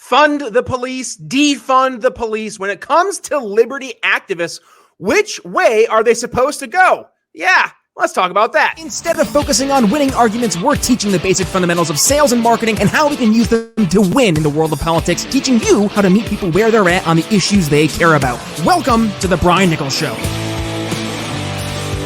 fund the police, defund the police. When it comes to liberty activists, which way are they supposed to go? Yeah, let's talk about that. Instead of focusing on winning arguments, we're teaching the basic fundamentals of sales and marketing and how we can use them to win in the world of politics, teaching you how to meet people where they're at on the issues they care about. Welcome to The Brian Nichols Show.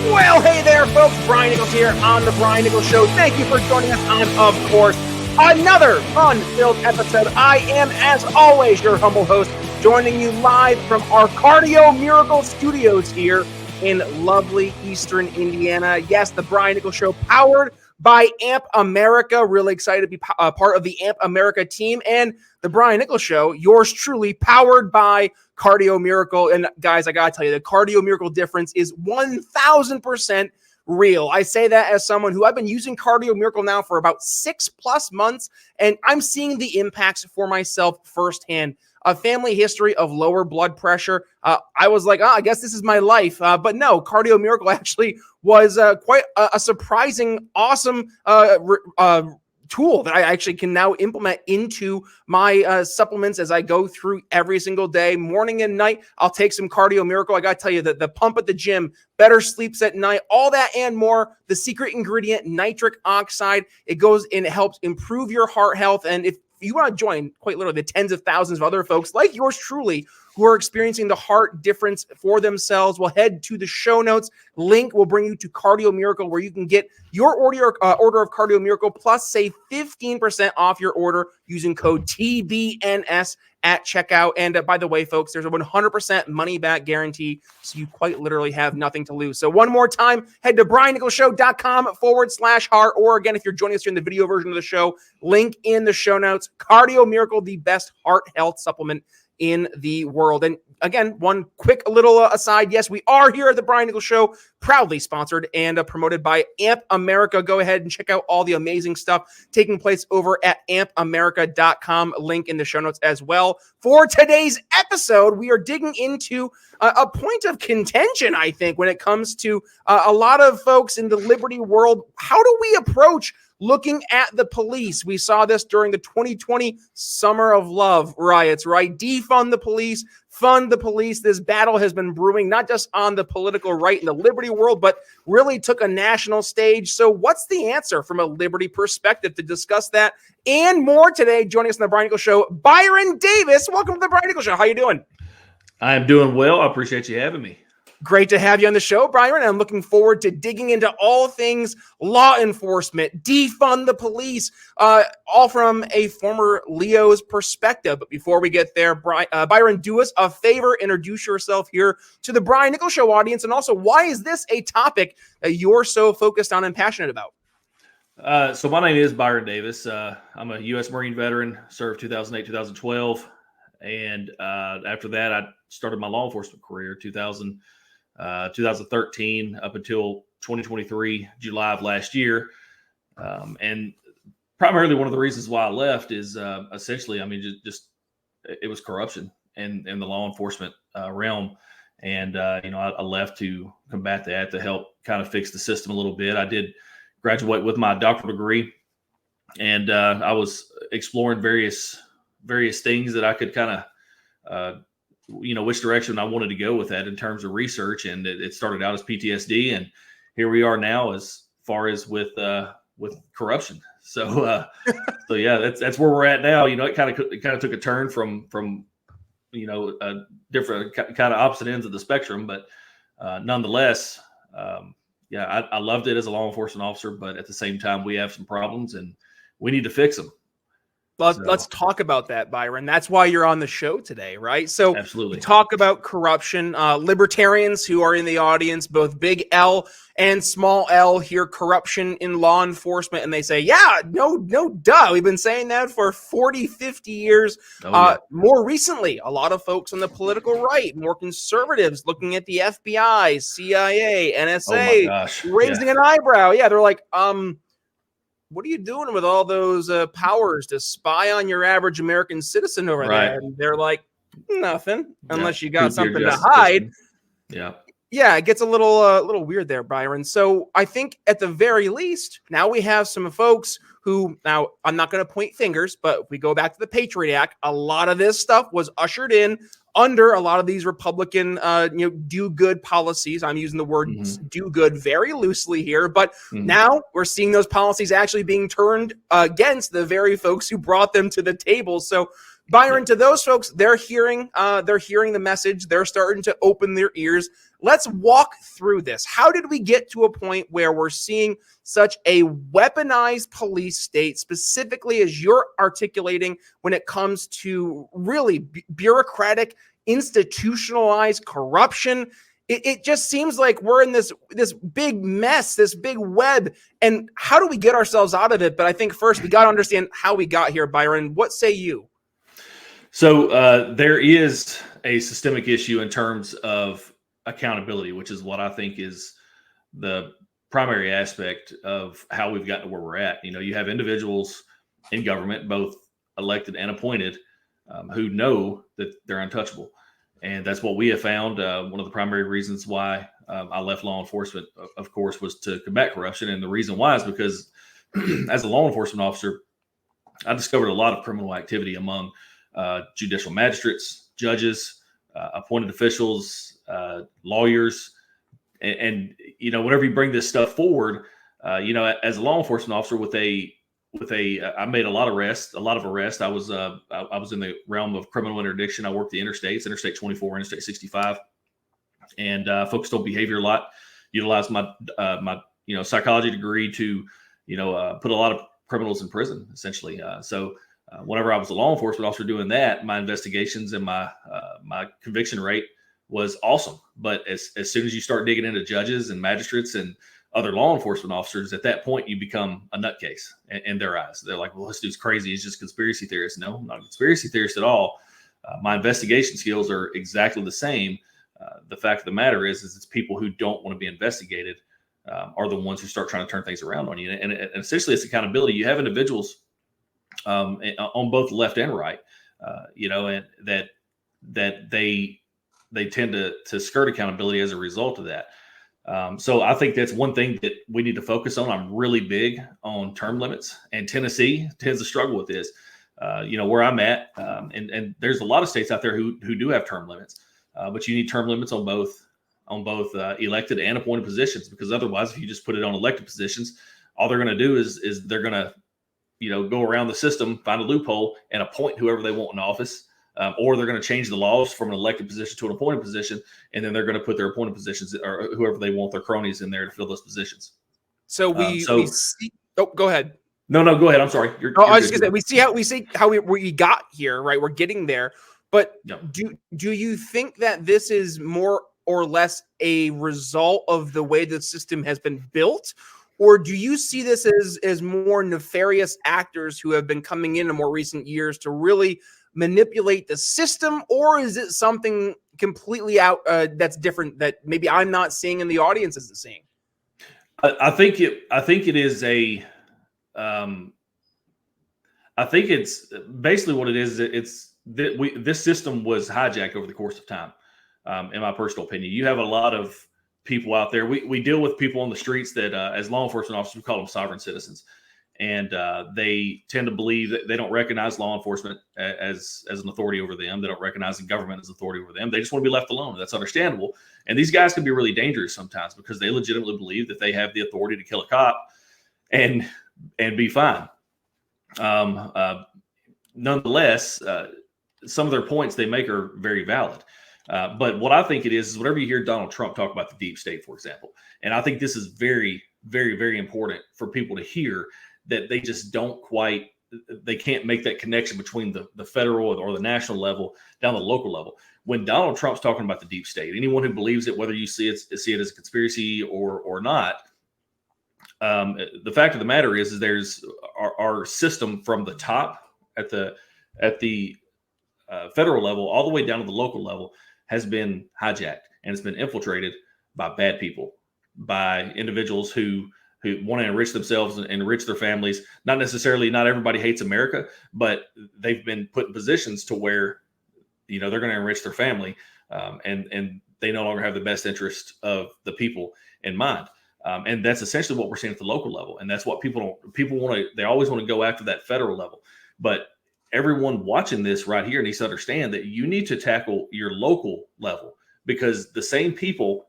Well, hey there, folks. Brian Nichols here on The Brian Nichols Show. Thank you for joining us on, of course, another fun-filled episode. I am, as always, your humble host, joining you live from our Cardio Miracle Studios here in lovely Eastern Indiana. Yes, The Brian Nichols Show, powered by AMP America. Really excited to be part of the AMP America team. And The Brian Nichols Show, yours truly, powered by Cardio Miracle. And guys, I gotta tell you, the Cardio Miracle difference is 1,000% real. I say that as someone who I've been using Cardio Miracle now for about 6+ months, and I'm seeing the impacts for myself firsthand. A family history of lower blood pressure. I was like, I guess this is my life. But no, Cardio Miracle actually was quite a surprising, awesome tool that I actually can now implement into my supplements as I go through every single day, morning and night. I'll take some Cardio Miracle. I got to tell you that the pump at the gym, better sleeps at night, all that and more. The secret ingredient, nitric oxide, it goes and it helps improve your heart health. And if you want to join quite literally the tens of thousands of other folks like yours truly who are experiencing the heart difference for themselves, well, head to the show notes. Link will bring you to Cardio Miracle, where you can get your order of Cardio Miracle plus save 15% off your order using code TBNS at checkout. And by the way, folks, there's a 100% money back guarantee, so you quite literally have nothing to lose. So one more time, head to briannicholsshow.com/heart, or again, if you're joining us here in the video version of the show, link in the show notes. Cardio Miracle, the best heart health supplement in the world. And again, one quick little aside. Yes, we are here at the Brian Nichols Show, proudly sponsored and promoted by AMP America. Go ahead and check out all the amazing stuff taking place over at ampamerica.com. Link in the show notes as well. For today's episode, we are digging into a point of contention, I think, when it comes to a lot of folks in the liberty world. How do we approach looking at the police? We saw this during the 2020 Summer of Love riots, right? Defund the police, fund the police. This battle has been brewing, not just on the political right in the liberty world, but really took a national stage. So what's the answer from a liberty perspective? To discuss that and more today, joining us on the Brian Nichols Show, Byron Davis. Welcome to the Brian Nichols Show. How you doing? I'm doing well. I appreciate you having me. Great to have you on the show, Byron. I'm looking forward to digging into all things law enforcement, defund the police, all from a former Leo's perspective. But before we get there, Byron, do us a favor, introduce yourself here to the Brian Nichols Show audience, and also why is this a topic that you're so focused on and passionate about? So my name is Byron Davis. I'm a U.S. Marine veteran, served 2008, 2012. And after that, I started my law enforcement career 2013 up until 2023, July of last year. And primarily one of the reasons why I left is essentially, I mean, just it was corruption in the law enforcement realm. And, I left to combat that, to help kind of fix the system a little bit. I did graduate with my doctoral degree, and I was exploring various things that I could kind of, which direction I wanted to go with that in terms of research. And it started out as PTSD, and here we are now as far as with corruption. So yeah, that's where we're at now. It kind of took a turn from a different kind of opposite ends of the spectrum, but nonetheless, I loved it as a law enforcement officer, but at the same time, we have some problems and we need to fix them. Let's talk about that, Byron. That's why you're on the show today, right? So absolutely. Talk about corruption. Libertarians who are in the audience, both big L and small L, hear corruption in law enforcement, and they say, yeah, no, duh. We've been saying that for 40, 50 years. Yeah. More recently, a lot of folks on the political right, more conservatives, looking at the FBI, CIA, NSA, raising an eyebrow. Yeah, they're like, what are you doing with all those powers to spy on your average American citizen over there? And they're like, nothing, unless you got something to hide. Yeah. Yeah, it gets a little weird there, Byron. So I think at the very least, now we have some folks who, now I'm not going to point fingers, but if we go back to the Patriot Act, a lot of this stuff was ushered in under a lot of these Republican, do good policies. I'm using the word do good very loosely here, but now we're seeing those policies actually being turned against the very folks who brought them to the table. So Byron, to those folks, they're hearing the message. They're starting to open their ears. Let's walk through this. How did we get to a point where we're seeing such a weaponized police state, specifically as you're articulating when it comes to really bureaucratic, institutionalized corruption? It just seems like we're in this big mess, this big web. And how do we get ourselves out of it? But I think first we got to understand how we got here, Byron. What say you? So there is a systemic issue in terms of accountability, which is what I think is the primary aspect of how we've gotten to where we're at. You have individuals in government, both elected and appointed, who know that they're untouchable. And that's what we have found. One of the primary reasons why I left law enforcement, of course, was to combat corruption. And the reason why is because as a law enforcement officer, I discovered a lot of criminal activity among judicial magistrates, judges, appointed officials, lawyers, and whenever you bring this stuff forward, as a law enforcement officer I made a lot of arrests. I was in the realm of criminal interdiction. I worked the interstates, Interstate 24, Interstate 65, and focused on behavior a lot. Utilized my psychology degree to put a lot of criminals in prison, essentially. So whenever I was a law enforcement officer doing that, my investigations and my conviction rate was awesome. But as soon as you start digging into judges and magistrates and other law enforcement officers, at that point you become a nutcase in their eyes. They're like, well, this dude's crazy. He's just a conspiracy theorist. No, I'm not a conspiracy theorist at all. My investigation skills are exactly the same. The fact of the matter is it's people who don't want to be investigated are the ones who start trying to turn things around on you. And essentially it's accountability. You have individuals on both left and right, and that they tend to skirt accountability as a result of that. So I think that's one thing that we need to focus on. I'm really big on term limits, and Tennessee tends to struggle with this. Where I'm at, and there's a lot of states out there who do have term limits, but you need term limits on both elected and appointed positions, because otherwise, if you just put it on elected positions, all they're going to do is they're going to go around the system, find a loophole, and appoint whoever they want in office. Or they're going to change the laws from an elected position to an appointed position, and then they're going to put their appointed positions or whoever they want, their cronies, in there to fill those positions. So we see. Oh, go ahead. No, go ahead. I'm sorry. I was just going to say we see how we got here. Right, we're getting there. But do you think that this is more or less a result of the way the system has been built? Or do you see this as more nefarious actors who have been coming in more recent years to really manipulate the system? Or is it something completely out that's different that maybe I'm not seeing and the audience isn't seeing? I think it is a. I think it's basically what it is. It's that this system was hijacked over the course of time. In my personal opinion, you have a lot of people out there. We deal with people on the streets that, as law enforcement officers, we call them sovereign citizens. And they tend to believe that they don't recognize law enforcement as an authority over them. They don't recognize the government as authority over them. They just want to be left alone. That's understandable. And these guys can be really dangerous sometimes because they legitimately believe that they have the authority to kill a cop and be fine. Nonetheless, some of their points they make are very valid. But what I think it is whenever you hear Donald Trump talk about the deep state, for example, and I think this is very, very, very important for people to hear, that they just they can't make that connection between the federal or the national level down the local level. When Donald Trump's talking about the deep state, anyone who believes it, whether you see it as a conspiracy or not, the fact of the matter is there's our system from the top at the federal level all the way down to the local level has been hijacked, and it's been infiltrated by bad people, by individuals who want to enrich themselves and enrich their families. Not everybody hates America, but they've been put in positions to where, they're going to enrich their family. And they no longer have the best interest of the people in mind. And that's essentially what we're seeing at the local level. And that's what people want to, they always want to go after that federal level. But everyone watching this right here needs to understand that you need to tackle your local level, because the same people,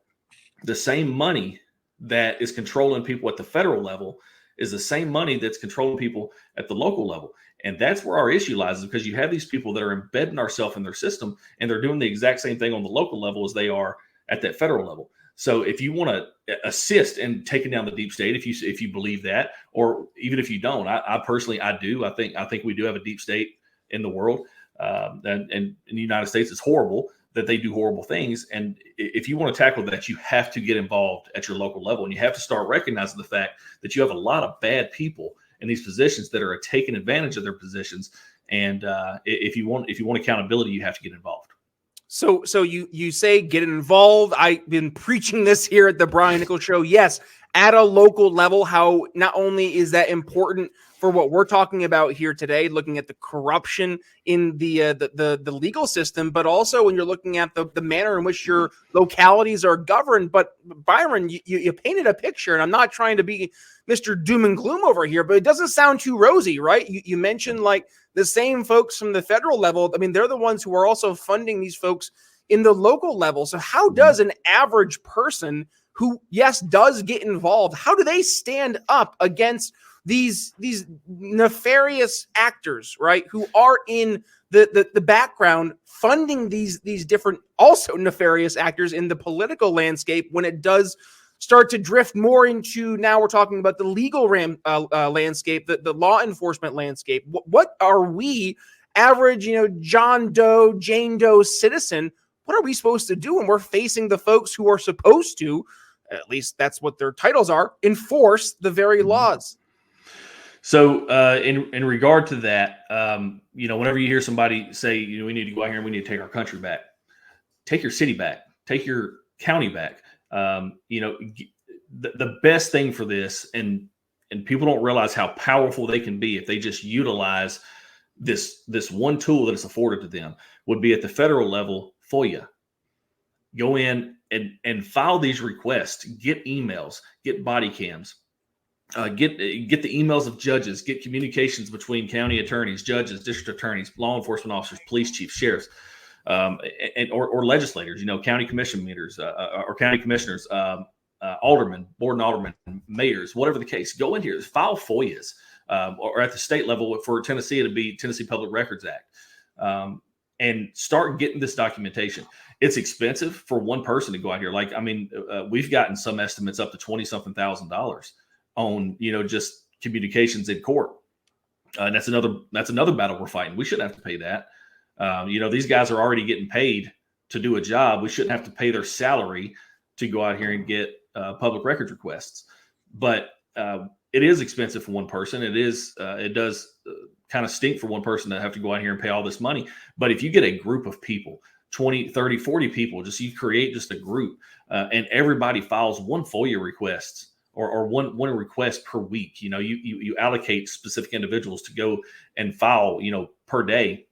the same money that is controlling people at the federal level is the same money that's controlling people at the local level. And that's where our issue lies, is because you have these people that are embedding ourselves in their system, and they're doing the exact same thing on the local level as they are at that federal level. So if you want to assist in taking down the deep state, if you believe that, or even if you don't, I personally do. I think we do have a deep state in the world, and in the United States, it's horrible that they do horrible things. And if you want to tackle that, you have to get involved at your local level, and you have to start recognizing the fact that you have a lot of bad people in these positions that are taking advantage of their positions. And if you want accountability, you have to get involved. So you say get involved. I've been preaching this here at the Brian Nichols Show. Yes, at a local level, how not only is that important for what we're talking about here today, looking at the corruption in the legal system, but also when you're looking at the manner in which your localities are governed. But Byron, you painted a picture, and I'm not trying to be Mr. Doom and Gloom over here, but it doesn't sound too rosy, right? You mentioned like the same folks from the federal level. I mean, they're the ones who are also funding these folks in the local level. So how does an average person who, yes, does get involved, how do they stand up against these nefarious actors, right, who are in the background funding these different also nefarious actors in the political landscape when it does start to drift more into, now we're talking about the legal landscape, the law enforcement landscape? What are we, average, John Doe, Jane Doe citizen, what are we supposed to do when we're facing the folks who are supposed to, at least that's what their titles are, enforce the very laws? So in regard to that, whenever you hear somebody say, we need to go out here and we need to take our country back, take your city back, take your county back. The best thing for this, and people don't realize how powerful they can be if they just utilize this one tool that is afforded to them, would be at the federal level, FOIA. Go in and file these requests, get emails, get body cams, get the emails of judges, get communications between county attorneys, judges, district attorneys, law enforcement officers, police chiefs, sheriffs, or legislators, county commission meters, or county commissioners, aldermen, board and aldermen, mayors, whatever the case. Go in here, file FOIAs, or at the state level for Tennessee, it'd be Tennessee Public Records Act, and start getting this documentation. It's expensive for one person to go out here. Like, we've gotten some estimates up to $20-something thousand on, just communications in court. And that's another battle we're fighting. We shouldn't have to pay that. These guys are already getting paid to do a job. We shouldn't have to pay their salary to go out here and get public records requests. But it is expensive for one person. It does kind of stink for one person to have to go out here and pay all this money. But if you get a group of people, 20, 30, 40 people, you create just a group, and everybody files one FOIA request or one request per week. You allocate specific individuals to go and file, per day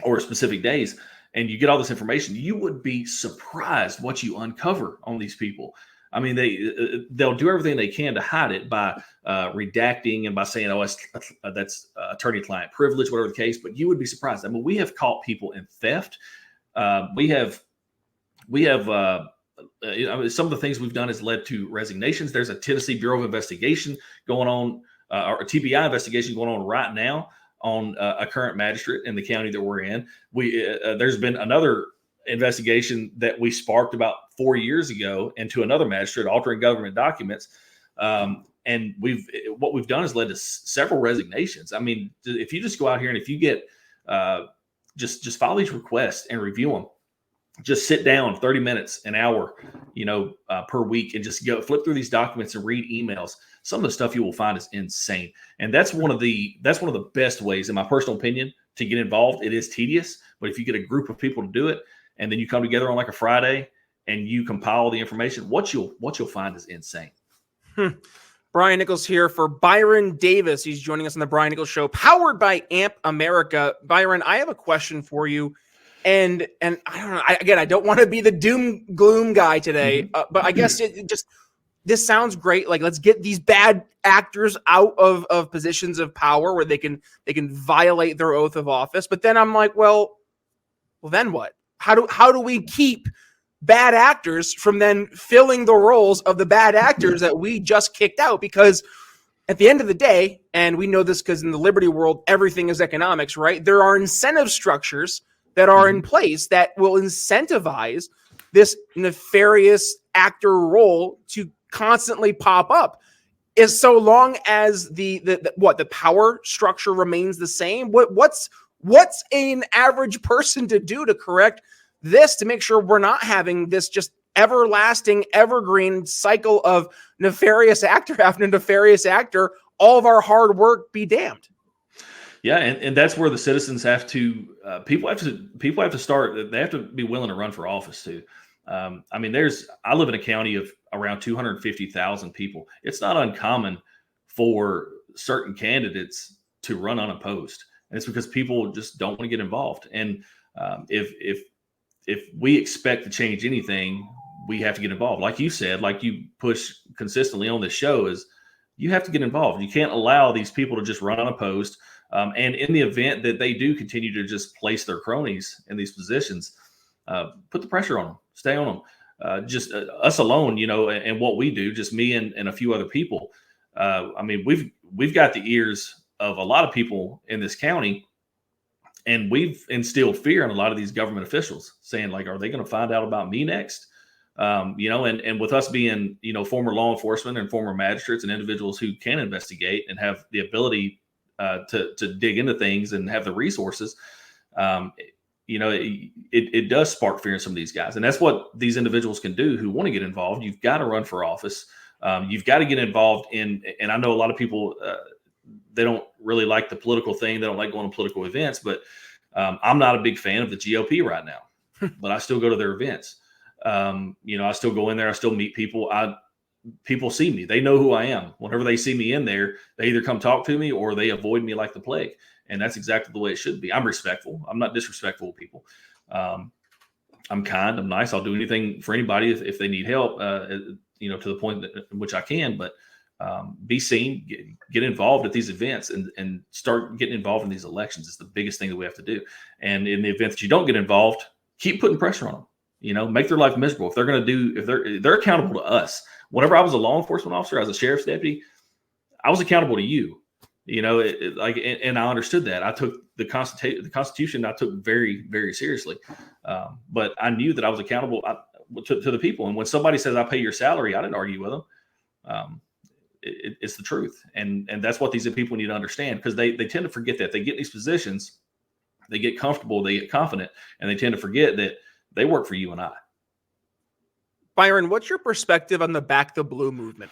or specific days, and you get all this information. You would be surprised what you uncover on these people. They'll do everything they can to hide it by redacting and by saying, that's attorney-client privilege, whatever the case. But you would be surprised. We have caught people in theft. We have some of the things we've done has led to resignations. There's a Tennessee Bureau of Investigation going on, or a TBI investigation going on right now on a current magistrate in the county that we're in. There's been another investigation that we sparked about 4 years ago into another magistrate altering government documents. And what we've done has led to several resignations. If you just go out here and if you get just file these requests and review them, just sit down 30 minutes, an hour, per week, and just go flip through these documents and read emails. Some of the stuff you will find is insane. And that's one of the best ways, in my personal opinion, to get involved. It is tedious, but if you get a group of people to do it, and then you come together on like a Friday and you compile the information, what you'll find is insane. Brian Nichols here for Byron Davis. He's joining us on the Brian Nichols Show, powered by AMP America. Byron, I have a question for you. And I don't know. I don't want to be the doom gloom guy today, but I guess this sounds great. Like, let's get these bad actors out of positions of power where they can violate their oath of office. But then I'm like, well, then what? How do we keep bad actors from then filling the roles of the bad actors that we just kicked out? Because at the end of the day, and we know this because in the liberty world, everything is economics, right? There are incentive structures that are in place that will incentivize this nefarious actor role to constantly pop up. Is so long as the power structure remains the same. What's an average person to do to correct this, to make sure we're not having this just everlasting, evergreen cycle of nefarious actor after nefarious actor, all of our hard work be damned? Yeah, and that's where the citizens have to people have to start. They have to be willing to run for office too. I mean, I live in a county of around 250,000 people. It's not uncommon for certain candidates to run unopposed, and it's because people just don't want to get involved. And if we expect to change anything, we have to get involved. Like you said, like you push consistently on this show, is you have to get involved. You can't allow these people to just run unopposed. And in the event that they do continue to just place their cronies in these positions, put the pressure on them, stay on them. Just us alone, and what we do, just me and a few other people. I mean, we've got the ears of a lot of people in this county, and we've instilled fear in a lot of these government officials, saying like, are they going to find out about me next? And with us being, former law enforcement and former magistrates and individuals who can investigate and have the ability to dig into things and have the resources, it does spark fear in some of these guys. And that's what these individuals can do who want to get involved. You've got to run for office. You've got to get involved in, and I know a lot of people, they don't really like the political thing. They don't like going to political events, but I'm not a big fan of the GOP right now, but I still go to their events. I still go in there. I still meet people. People see me. They know who I am. Whenever they see me in there, they either come talk to me or they avoid me like the plague. And that's exactly the way it should be. I'm respectful. I'm not disrespectful to people. I'm kind. I'm nice. I'll do anything for anybody if they need help, to the point in which I can. But be seen, get involved at these events and start getting involved in these elections is the biggest thing that we have to do. And in the event that you don't get involved, keep putting pressure on them. Make their life miserable. If they're going to if they're accountable to us. Whenever I was a law enforcement officer, as a sheriff's deputy, I was accountable to you. And I understood that. I took the Constitution. I took very, very seriously. But I knew that I was accountable to the people. And when somebody says I pay your salary, I didn't argue with them. It's the truth, and that's what these people need to understand, because they tend to forget that. They get in these positions, they get comfortable, they get confident, and they tend to forget that they work for you and I. Byron, what's your perspective on the Back the Blue movement?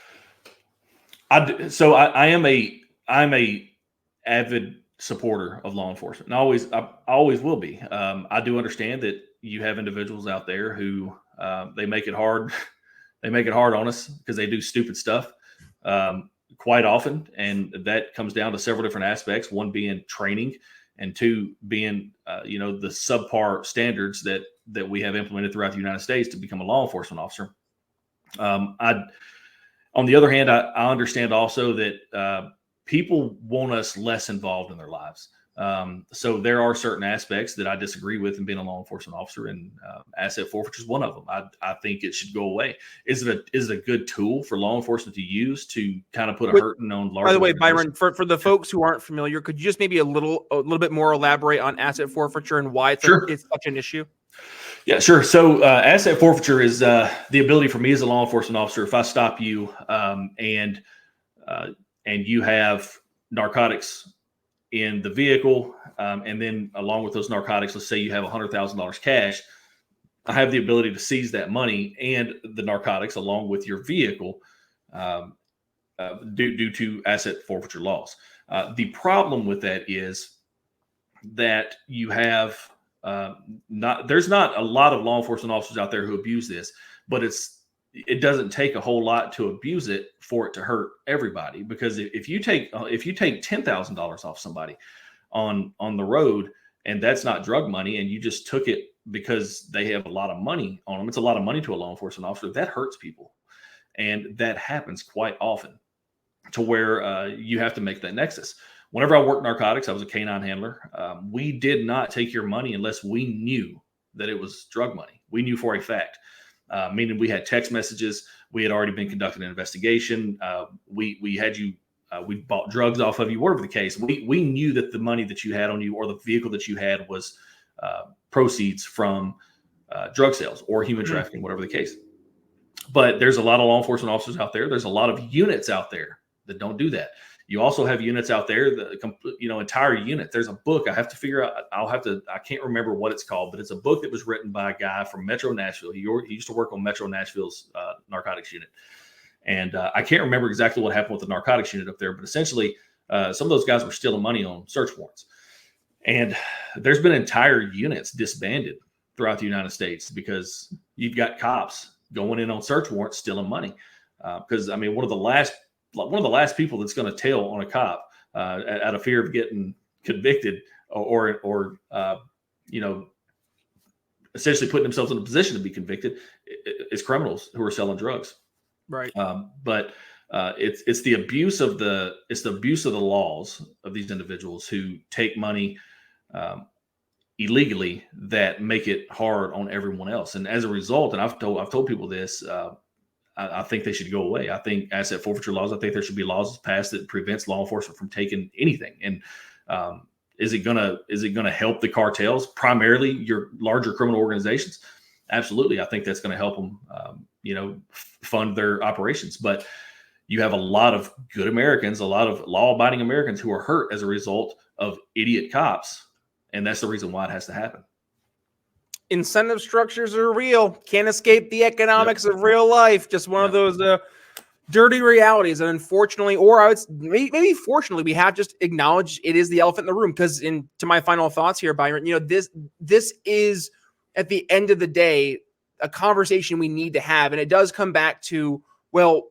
I'm a avid supporter of law enforcement, and I always will be. I do understand that you have individuals out there who they make it hard. They make it hard on us because they do stupid stuff quite often, and that comes down to several different aspects. One being training, and two being the subpar standards that we have implemented throughout the United States to become a law enforcement officer. On the other hand, I understand also that people want us less involved in their lives. So there are certain aspects that I disagree with in being a law enforcement officer, and asset forfeiture is one of them. I think it should go away. Is it a good tool for law enforcement to use to kind of put a hurting on large? By the way, Byron, for the folks who aren't familiar, could you just maybe a little bit more elaborate on asset forfeiture and why it's such an issue? Yeah, sure. So asset forfeiture is the ability for me as a law enforcement officer, if I stop you and you have narcotics in the vehicle, and then along with those narcotics, let's say you have $100,000 cash, I have the ability to seize that money and the narcotics along with your vehicle due to asset forfeiture laws. The problem with that is that you have there's not a lot of law enforcement officers out there who abuse this, but it doesn't take a whole lot to abuse it for it to hurt everybody. Because if you take $10,000 off somebody on the road, and that's not drug money, and you just took it because they have a lot of money on them. It's a lot of money to a law enforcement officer. That hurts people. And that happens quite often to where you have to make that nexus. Whenever I worked narcotics, I was a canine handler. We did not take your money unless we knew that it was drug money. We knew for a fact, meaning we had text messages. We had already been conducting an investigation. We had you. We bought drugs off of you, whatever the case. We knew that the money that you had on you or the vehicle that you had was proceeds from drug sales or human trafficking, whatever the case. But there's a lot of law enforcement officers out there. There's a lot of units out there that don't do that. You also have units out there, entire unit. There's a book I have to figure out. I can't remember what it's called, but it's a book that was written by a guy from Metro Nashville. He used to work on Metro Nashville's narcotics unit. And I can't remember exactly what happened with the narcotics unit up there, but essentially some of those guys were stealing money on search warrants. And there's been entire units disbanded throughout the United States because you've got cops going in on search warrants stealing money. Because one of the last people that's going to tell on a cop out of fear of getting convicted or essentially putting themselves in a position to be convicted is criminals who are selling drugs. Right. But it's the abuse of the laws of these individuals who take money illegally that make it hard on everyone else. And as a result, and I've told people this, I think they should go away. I think asset forfeiture laws, I think there should be laws passed that prevents law enforcement from taking anything. And is it gonna help the cartels, primarily your larger criminal organizations? Absolutely. I think that's going to help them, fund their operations. But you have a lot of good Americans, a lot of law-abiding Americans who are hurt as a result of idiot cops. And that's the reason why it has to happen. Incentive structures are real. Can't escape the economics of real life. Just one of those dirty realities. And unfortunately, or I would maybe fortunately, we have just acknowledged it is the elephant in the room. Because to my final thoughts here, Byron, this is at the end of the day a conversation we need to have, and it does come back to, well,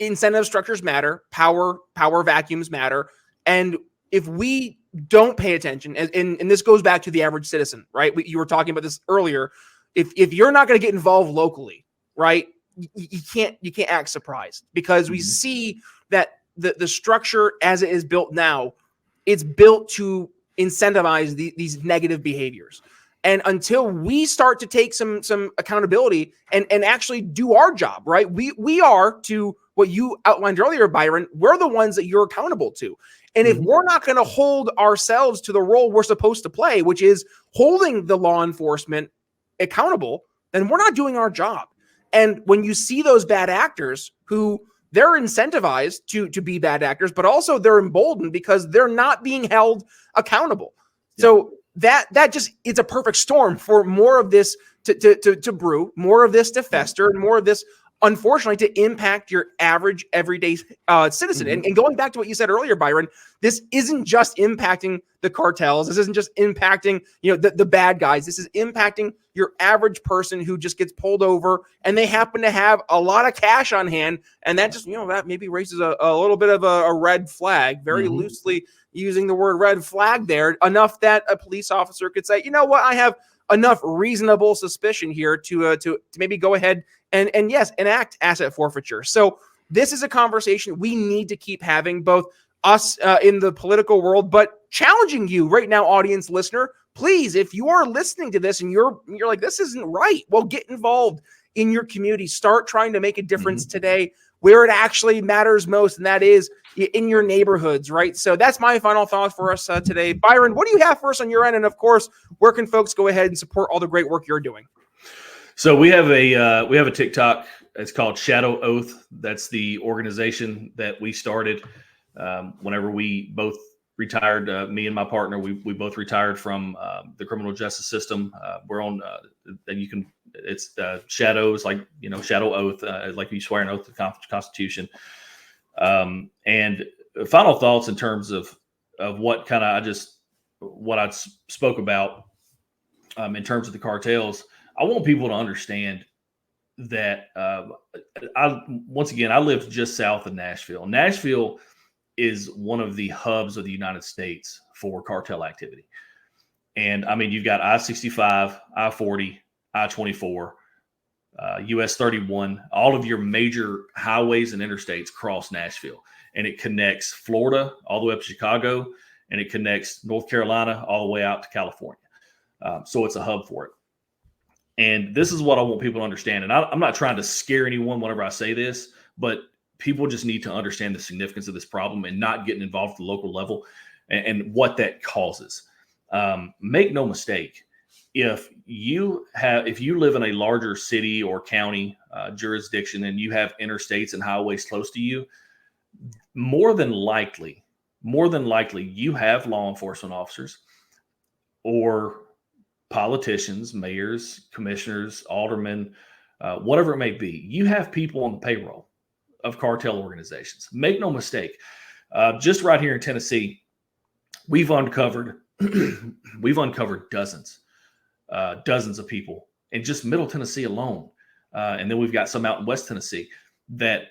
incentive structures matter, power vacuums matter, and if we don't pay attention, and this goes back to the average citizen, right? You were talking about this earlier. If you're not going to get involved locally, right, you can't act surprised, because we see that the structure as it is built now, it's built to incentivize these negative behaviors. And until we start to take some accountability and actually do our job, right? We are, to what you outlined earlier, Byron, we're the ones that you're accountable to. And if we're not going to hold ourselves to the role we're supposed to play, which is holding the law enforcement accountable, then we're not doing our job. And when you see those bad actors who they're incentivized to be bad actors, but also they're emboldened because they're not being held accountable. Yeah. So that just, it's a perfect storm for more of this to brew, more of this to fester, and more of this, unfortunately, to impact your average everyday citizen. And going back to what you said earlier, Byron, this isn't just impacting the cartels. This isn't just impacting, the bad guys. This is impacting your average person who just gets pulled over and they happen to have a lot of cash on hand. And that just, that maybe raises a little bit of a red flag, very loosely using the word red flag there, enough that a police officer could say, I have enough reasonable suspicion here to maybe go ahead and yes, enact asset forfeiture. So this is a conversation we need to keep having, both us in the political world, but challenging you right now, audience, listener. Please, if you are listening to this and you're like, this isn't right, well, get involved in your community. Start trying to make a difference today where it actually matters most, and that is in your neighborhoods, right? So that's my final thought for us today. Byron, what do you have for us on your end? And of course, where can folks go ahead and support all the great work you're doing? So we have a TikTok. It's called Shadow Oath. That's the organization that we started whenever we both retired. Me and my partner, we both retired from the criminal justice system. We're on, and you can. It's shadows, like Shadow Oath, like you swear an oath to the Constitution. And final thoughts in terms of what kind of what I spoke about in terms of the cartels. I want people to understand that I lived just south of Nashville. Nashville is one of the hubs of the United States for cartel activity. And I mean, you've got I-65, I-40, I-24, US 31, all of your major highways and interstates cross Nashville, and it connects Florida all the way up to Chicago, and it connects North Carolina all the way out to California. So it's a hub for it. And this is what I want people to understand. And I'm not trying to scare anyone whenever I say this, but people just need to understand the significance of this problem and not getting involved at the local level and what that causes. Make no mistake. If you live in a larger city or county jurisdiction and you have interstates and highways close to you, more than likely, you have law enforcement officers or politicians, mayors, commissioners, aldermen, whatever it may be. You have people on the payroll of cartel organizations. Make no mistake. Just right here in Tennessee, we've uncovered dozens of people in just Middle Tennessee alone. And then we've got some out in West Tennessee that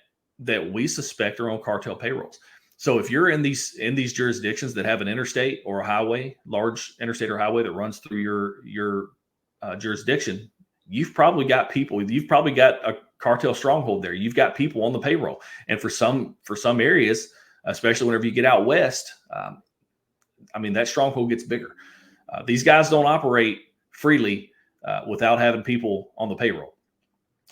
we suspect are on cartel payrolls. So if you're in these jurisdictions that have an interstate or a highway, large interstate or highway that runs through your jurisdiction, you've probably got people. You've probably got a cartel stronghold there. You've got people on the payroll. And for some areas, especially whenever you get out west, I mean, that stronghold gets bigger. These guys don't operate freely without having people on the payroll.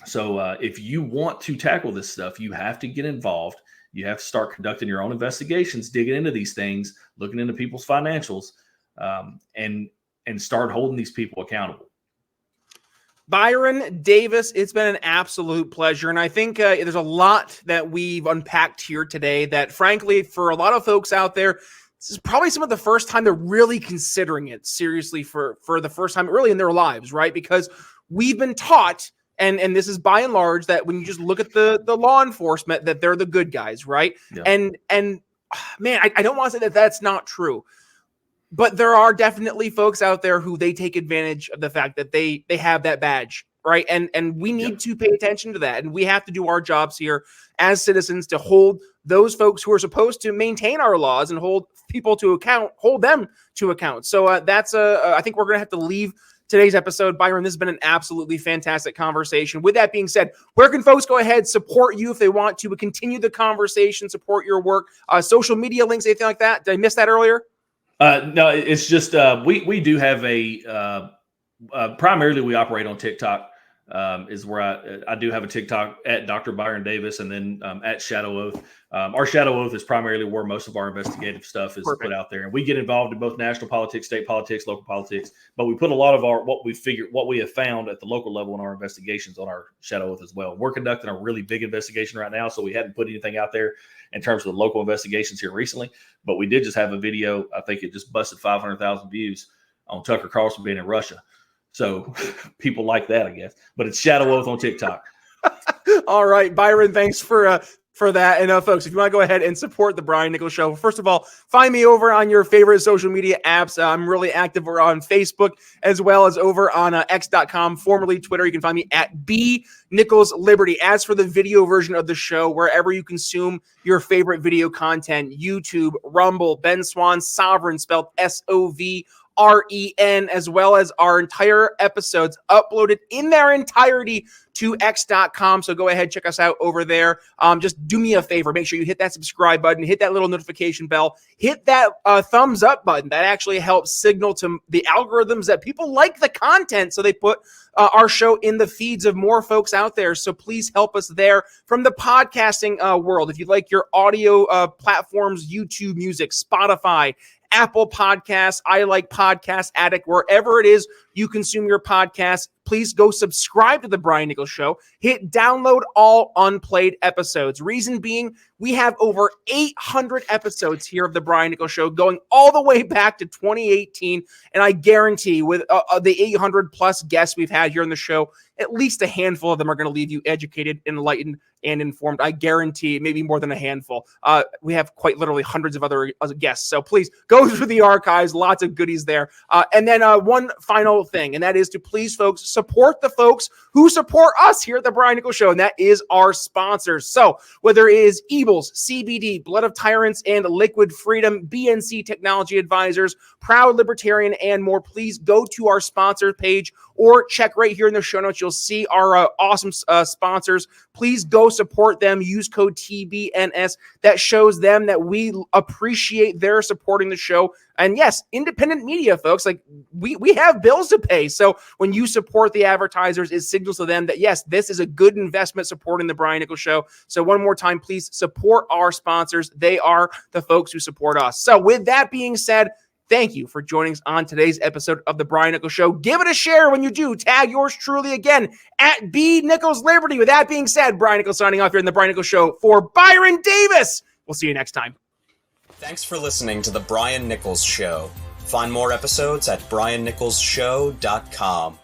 So if you want to tackle this stuff, you have to get involved. You have to start conducting your own investigations, digging into these things, looking into people's financials, and start holding these people accountable. Byron Davis, it's been an absolute pleasure. And I think there's a lot that we've unpacked here today that, frankly, for a lot of folks out there, this is probably some of the first time they're really considering it seriously for the first time really in their lives, right? Because we've been taught, and this is by and large, that when you just look at the law enforcement, that they're the good guys, right? Yeah. And man, I don't want to say that that's not true. But there are definitely folks out there who they take advantage of the fact that they have that badge, right? And we need to pay attention to that. And we have to do our jobs here as citizens to hold those folks who are supposed to maintain our laws and hold people to account, hold them to account. So I think we're going to have to leave today's episode. Byron, this has been an absolutely fantastic conversation. With that being said, where can folks go ahead, support you if they want to continue the conversation, support your work, social media links, anything like that? Did I miss that earlier? No, it's just we do have primarily we operate on TikTok. Is where I do have a TikTok at Dr. Byron Davis, and then at Shadow Oath. Our Shadow Oath is primarily where most of our investigative stuff is put out there, and we get involved in both national politics, state politics, local politics. But we put a lot of what we have found at the local level in our investigations on our Shadow Oath as well. We're conducting a really big investigation right now, so we hadn't put anything out there in terms of the local investigations here recently. But we did just have a video. I think it just busted 500,000 views on Tucker Carlson being in Russia. So people like that, I guess. But it's Shadow Oath on TikTok. All right, Byron, thanks for that. And folks, if you want to go ahead and support the Brian Nichols Show, first of all, find me over on your favorite social media apps. I'm really active over on Facebook as well as over on x.com, formerly Twitter. You can find me at B Nichols Liberty. As for the video version of the show, wherever you consume your favorite video content, YouTube, Rumble, Ben Swan, Sovereign, spelled SOVREN, as well as our entire episodes uploaded in their entirety to x.com. So go ahead, check us out over there. Just do me a favor. Make sure you hit that subscribe button, hit that little notification bell, hit that thumbs up button. That actually helps signal to the algorithms that people like the content. So they put our show in the feeds of more folks out there. So please help us there. From the podcasting world, if you'd like your audio platforms, YouTube Music, Spotify, Apple Podcasts, I Like Podcast Addict, wherever it is you consume your podcast, please go subscribe to The Brian Nichols Show. Hit download all unplayed episodes. Reason being, we have over 800 episodes here of The Brian Nichols Show going all the way back to 2018. And I guarantee with the 800 plus guests we've had here on the show, at least a handful of them are going to leave you educated, enlightened, and informed. I guarantee maybe more than a handful. We have quite literally hundreds of other guests. So please go through the archives. Lots of goodies there. And then one final final thing, and that is to please, folks, support the folks who support us here at the Brian Nichols Show, and that is our sponsors. So whether it is Ebles, CBD, Blood of Tyrants, and Liquid Freedom, BNC Technology Advisors, Proud Libertarian, and more, please go to our sponsor page or check right here in the show notes. You'll see our awesome sponsors. Please go support them. Use code TBNS. That shows them that we appreciate their supporting the show. And yes, independent media, folks, like we have bills to pay. So when you support the advertisers, it signals to them that, yes, this is a good investment supporting the Brian Nichols Show. So one more time, please support our sponsors. They are the folks who support us. So with that being said, thank you for joining us on today's episode of the Brian Nichols Show. Give it a share when you do. Tag yours truly again at B Nichols Liberty. With that being said, Brian Nichols signing off here in the Brian Nichols Show for Byron Davis. We'll see you next time. Thanks for listening to the Brian Nichols Show. Find more episodes at briannicholsshow.com.